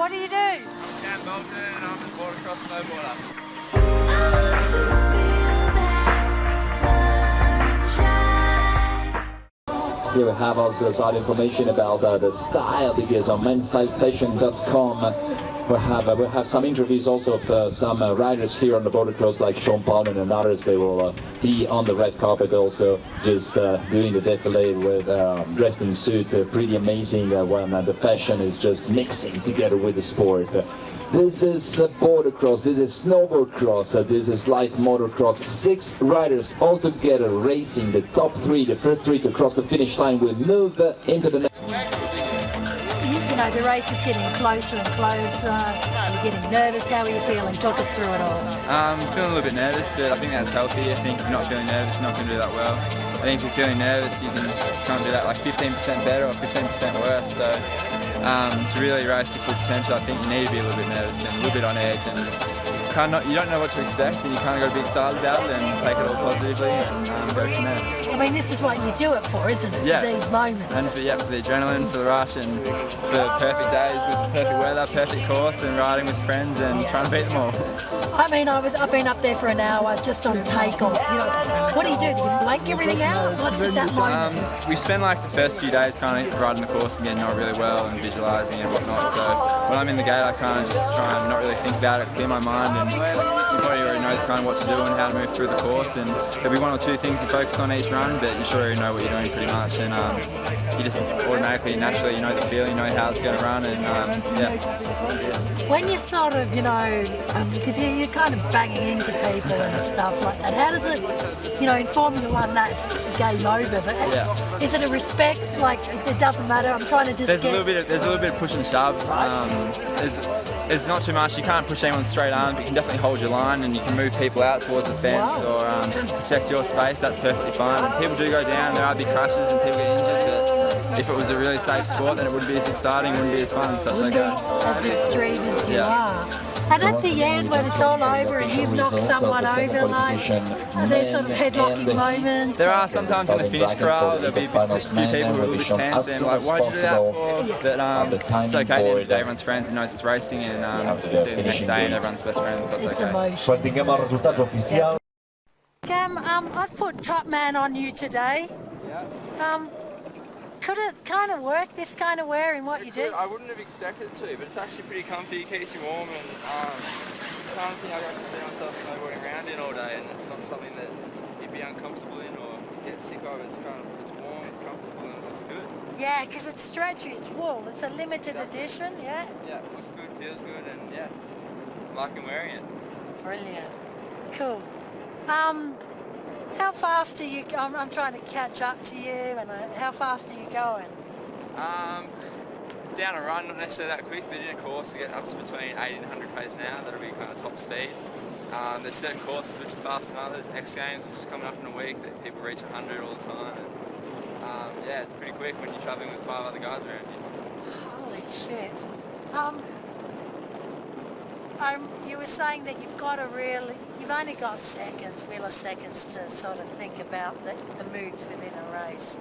what do you do? I'm Bolton and I'm a motocross snowboarder. Here we have also side information about the style, because on menstylepassion.com we have some interviews also of some riders here on the motocross, like Sean Palmer and others. They will be on the red carpet also, just doing the defilé with dressed in suit. Pretty amazing when the fashion is just mixing together with the sport. This is bordercross, this is snowboard cross, this is light motocross. 6 riders all together racing. The top 3, the first 3 to cross the finish line will move into the next. You know, the race is getting closer and closer. You're getting nervous. How are you feeling? Talk us through it all. I'm feeling a little bit nervous, but I think that's healthy. I think if you're not feeling nervous, you're not going to do that well. I think if you're feeling nervous, you can try and do that like 15% better or 15% worse. So to really race your full potential, I think you need to be a little bit nervous and a little bit on edge, and you don't know what to expect, and you kind of got to be excited about it and take it all positively and go from there. I mean, this is what you do it for, isn't it? Yeah. For these moments. And for the adrenaline, for the rush, and for perfect days with perfect weather, perfect course, and riding with friends and trying to beat them all. I mean, I've been up there for an hour just on takeoff. You know, what do you do? Do you blank everything out? What's at that moment? We spend like the first few days kind of riding the course and getting to know it really well and visualising and whatnot. So when I'm in the gate, I kind of just try and not really think about it, clear my mind, and your body already knows kind of what to do and how to move through the course. And there'll be 1 or 2 things you focus on each run, but you sure already know what you're doing pretty much. And you just automatically, naturally, you know the feel, you know how it's going to run, and yeah. When you sort of, you know, because you're kind of banging into people and stuff like that, how does it, you know, in Formula 1 that's game over, but is it a respect, like it doesn't matter, I'm trying to just there's a little bit of push and shove. There's not too much, you can't push anyone straight on, but you can definitely hold your line and you can move people out towards the fence or protect your space. That's perfectly fine. And people do go down, there are big crashes and people get injured, but if it was a really safe sport, then it wouldn't be as exciting, wouldn't be as fun, so it's okay. As extreme as you are. And at the end, when it's all over and you've knocked someone over, like, are there sort of headlocking moments? There are sometimes in the finish corral. There'll be a few people who are a little bit tense and like, why'd you do that for? But it's okay, at the end of the day, everyone's friends and knows it's racing, and you see it the next day and everyone's best friends, so it's okay. Cam, I've put Top Man on you today. Could it kind of work, this kind of wear in what you do? I wouldn't have expected it to, but it's actually pretty comfy, keeps you warm, and it's the kind of thing I actually see myself snowboarding around in all day, and it's not something that you'd be uncomfortable in or get sick of. It's warm, it's comfortable, and it looks good. Yeah, because it's stretchy, it's wool, it's a limited edition, yeah? Yeah, it looks good, feels good, and yeah, I'm liking wearing it. Brilliant. Cool. How fast are you? I'm trying to catch up to you, and how fast are you going? Down a run, not necessarily that quick, but in a course to get up to between 80 and 100 k's an hour. That'll be kind of top speed. There's certain courses which are faster than others. X Games, which is coming up in a week, that people reach 100 all the time. And, yeah, it's pretty quick when you're travelling with 5 other guys around you. Holy shit. You were saying that you've only got milliseconds to sort of think about the moves within a race.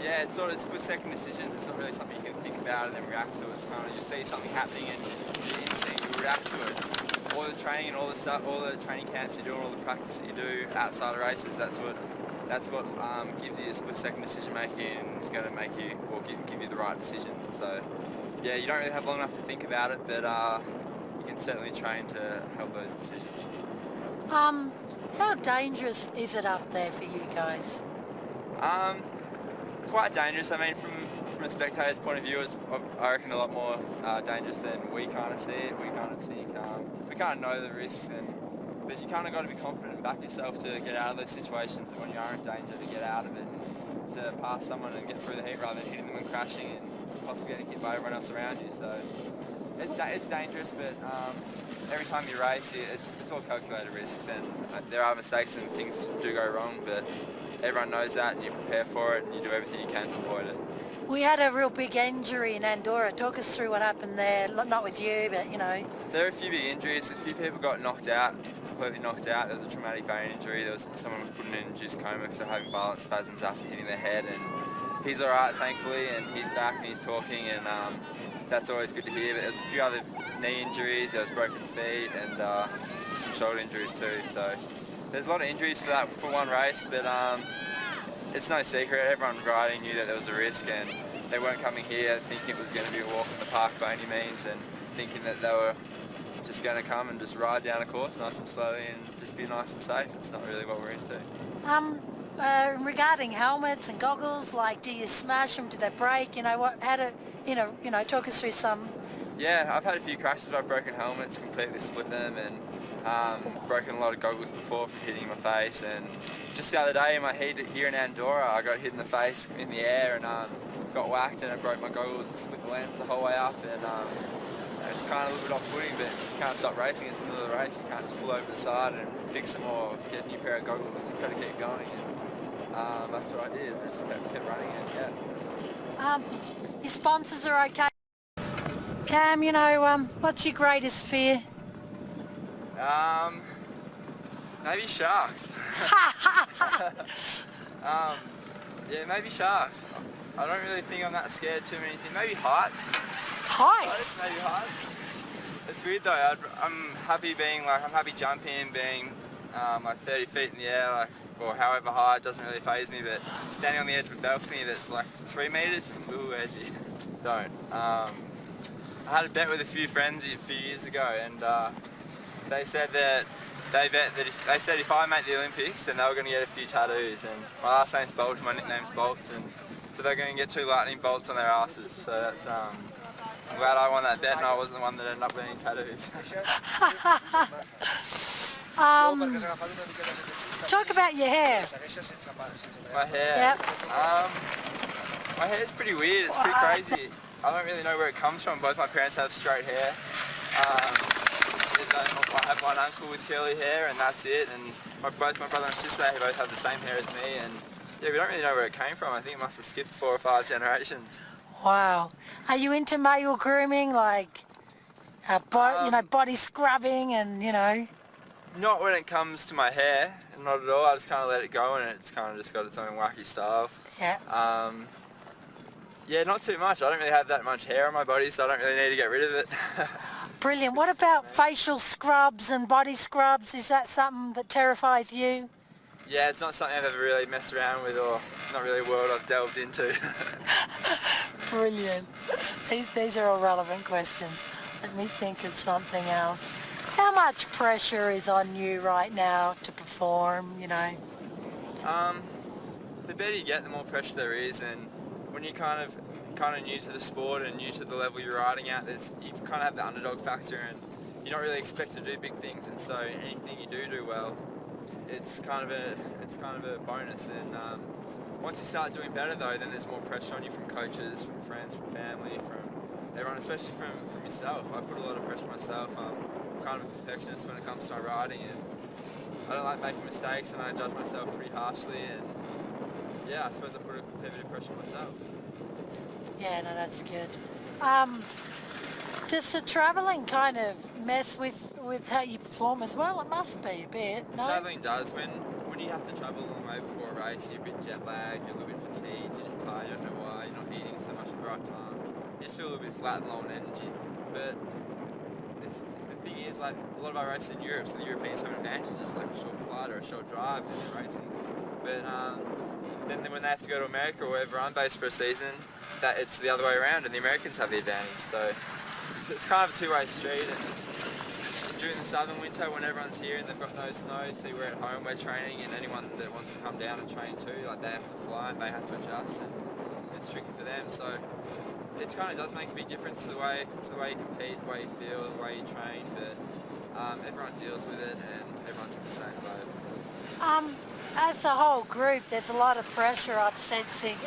Yeah, it's split-second decisions. It's not really something you can think about and then react to. It's kind of you see something happening and you instantly react to it. All the training and all the stuff, all the training camps you do, all the practice that you do outside of races, that's what gives you a split-second decision making and is going to make you or give you the right decision. So yeah, you don't really have long enough to think about it, but you can certainly train to help those decisions. How dangerous is it up there for you guys? Quite dangerous. I mean, from a spectator's point of view, it's, I reckon, a lot more dangerous than we kind of see it. We kind of think, we kind of know the risks, but you kind of got to be confident and back yourself to get out of those situations, and when you are in danger, to get out of it, to pass someone and get through the heat rather than hitting them and crashing and possibly getting hit by everyone else around you. So it's dangerous, but every time you race, it's all calculated risks, and there are mistakes and things do go wrong, but everyone knows that, and you prepare for it, and you do everything you can to avoid it. We had a real big injury in Andorra. Talk us through what happened there. Not with you, but you know. There were a few big injuries. A few people got knocked out, completely knocked out. There was a traumatic brain injury. There was someone was put in an induced coma because they're having violent spasms after hitting their head, and he's all right, thankfully, and he's back and he's talking, and that's always good to hear. But there's a few other knee injuries, there was broken feet, and some shoulder injuries too. So there's a lot of injuries for one race, but it's no secret. Everyone riding knew that there was a risk, and they weren't coming here thinking it was going to be a walk in the park by any means, and thinking that they were just going to come and just ride down a course nice and slowly and just be nice and safe. It's not really what we're into. Regarding helmets and goggles, like, do you smash them? Do they break? You know what? How to, talk us through some. Yeah, I've had a few crashes where I've broken helmets, completely split them, and broken a lot of goggles before from hitting my face. And just the other day in my heat here in Andorra, I got hit in the face in the air and got whacked, and I broke my goggles and split the lens the whole way up. And it's kind of a little bit off-putting, but you can't stop racing. It's the middle of the race. You can't just pull over the side and fix them or get a new pair of goggles. You've got to keep going. And that's what I did. I just kept running it. Yeah. Your sponsors are okay. Cam, what's your greatest fear? Maybe sharks. Yeah, maybe sharks. I don't really think I'm that scared too many things. Maybe heights. Heights? Maybe heights. It's weird though. I'm happy jumping, being like 30 feet in the air, or however high. It doesn't really faze me. But standing on the edge of a balcony that's like 3 meters, ooh, edgy. Don't. I had a bet with a few friends a few years ago, and they said that if I make the Olympics, then they were going to get a few tattoos. And my last name's Bolton, my nickname's Bolton, and so they're going to get 2 lightning bolts on their asses. So that's I'm glad I won that bet, and I wasn't the one that ended up getting tattoos. Talk about your hair. My hair. Yep. My hair's pretty weird. It's pretty crazy. I don't really know where it comes from. Both my parents have straight hair. I have one uncle with curly hair, and that's it. And both my brother and sister, they both have the same hair as me. And yeah, we don't really know where it came from. I think it must have skipped 4 or 5 generations. Wow. Are you into male grooming, like, body scrubbing and, Not when it comes to my hair, not at all. I just kind of let it go, and it's kind of just got its own wacky style. Yeah. Yeah, not too much. I don't really have that much hair on my body, so I don't really need to get rid of it. Brilliant. What about facial scrubs and body scrubs? Is that something that terrifies you? Yeah, it's not something I've ever really messed around with, or not really a world I've delved into. Brilliant. These are all relevant questions. Let me think of something else. How much pressure is on you right now to perform, The better you get, the more pressure there is, and when you're kind of new to the sport and new to the level you're riding at, you kind of have the underdog factor, and you're not really expected to do big things, and so anything you do well, it's kind of a bonus. And once you start doing better though, then there's more pressure on you from coaches, from friends, from family, from everyone, especially from yourself. I put a lot of pressure on myself. I'm kind of a perfectionist when it comes to my riding, and I don't like making mistakes, and I judge myself pretty harshly, and yeah, I suppose I put a fair bit of pressure on myself. Yeah, no, that's good. Does the travelling kind of mess with how you perform as well? It must be a bit, no? Travelling does. When you have to travel a long way before a race, you're a bit jet lagged, you're a little bit fatigued, you're just tired, you don't know why, you're not eating so much at the right times. You just feel a little bit flat and low on energy. But the thing is, like, a lot of our races in Europe, so the Europeans have an advantage, just like a short flight or a short drive when they're racing. But then when they have to go to America or wherever I'm based for a season, that it's the other way around, and the Americans have the advantage. So it's kind of a two-way street. And during the southern winter, when everyone's here and they've got no snow, see, we're at home, we're training, and anyone that wants to come down and train too, like, they have to fly and they have to adjust, and it's tricky for them. So it kind of does make a big difference to the way you compete, the way you feel, the way you train. But everyone deals with it, and everyone's in the same boat. As a whole group, there's a lot of pressure I'm sensing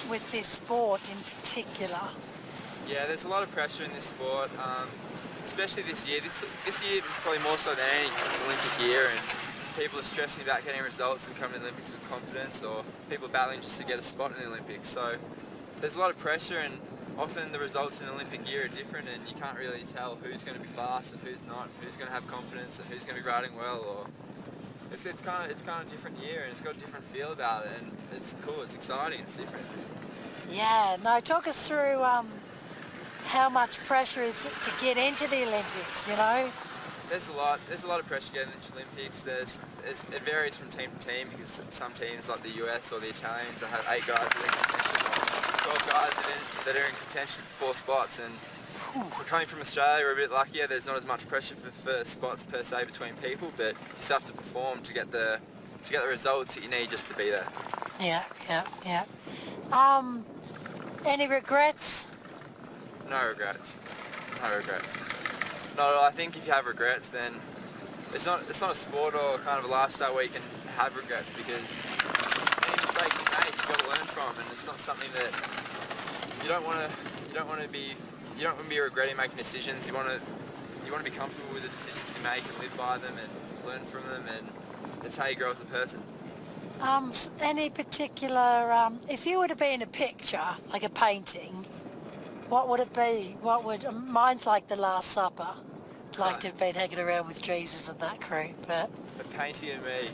with this sport in particular. Yeah, there's a lot of pressure in this sport, especially this year. This year probably more so than any, because it's Olympic year, and people are stressing about getting results and coming to the Olympics with confidence, or people are battling just to get a spot in the Olympics. So there's a lot of pressure, and often the results in the Olympic year are different, and you can't really tell who's going to be fast and who's not, who's going to have confidence and who's going to be riding well. Or It's kind of a different year, and it's got a different feel about it, and it's cool. It's exciting. It's different. Yeah, no, talk us through how much pressure is it to get into the Olympics, you know? There's a lot of pressure getting into Olympics. It varies from team to team, because some teams like the US or the Italians that have 8 guys that are in contention, 12 guys that are in contention for 4 spots, and we're coming from Australia, we're a bit luckier. There's not as much pressure for spots per se between people, but you still have to perform to get the results that you need just to be there. Yeah. Any regrets? No regrets. No, I think if you have regrets, then it's not a sport or kind of a lifestyle where you can have regrets, because any mistakes you make, you've got to learn from, and it's not something that you don't want to be regretting making decisions. You want to be comfortable with the decisions you make and live by them and learn from them, and that's how you grow as a person. Any particular, if you were to be in a picture, like a painting, what would it be? Mine's like The Last Supper. I'd like to have been hanging around with Jesus and that crew, but... A painting of me.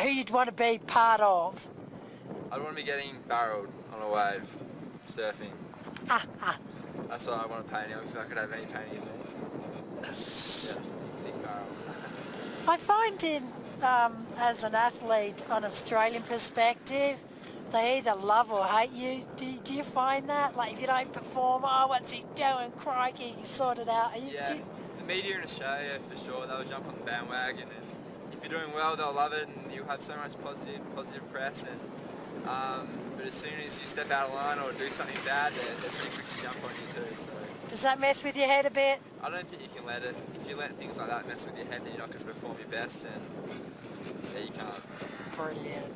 Who you'd want to be part of? I'd want to be getting barreled on a wave, surfing. That's what I want to paint of, if I could have any painting of me. Yeah, big barrel. I find as an athlete, on an Australian perspective, they either love or hate you. Do you find that? Like, if you don't perform, what's he doing? Crikey, sort it out. The media in Australia, for sure, they'll jump on the bandwagon, and if you're doing well, they'll love it, and you'll have so much positive press. And but as soon as you step out of line or do something bad, they're pretty quick to jump on you too. So Does that mess with your head a bit? I don't think you can let it. If you let things like that mess with your head, then you're not going to perform your best, and yeah, you can't. Brilliant.